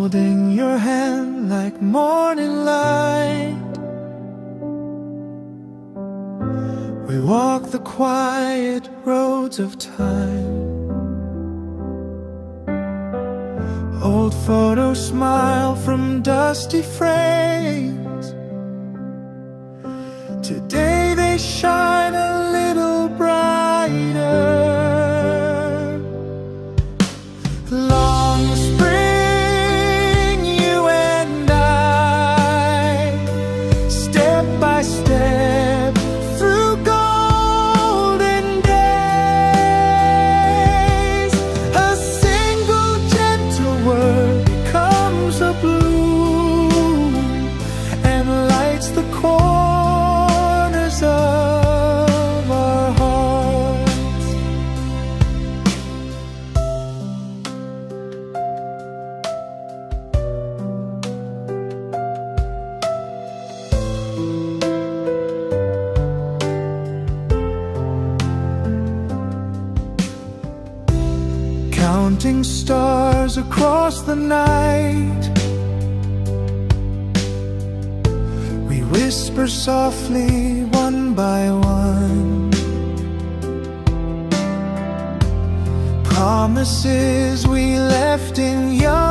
holding your hand like morning light. We walk the quiet roads of time. Old photos smile from dusty frames. Today they shine a little brighter. Long spring, you and I, step by step through golden days. A single gentle word becomes a bloom and lights the corners of our hearts. Counting stars across the night, we whisper softly one by one. Promises we left in young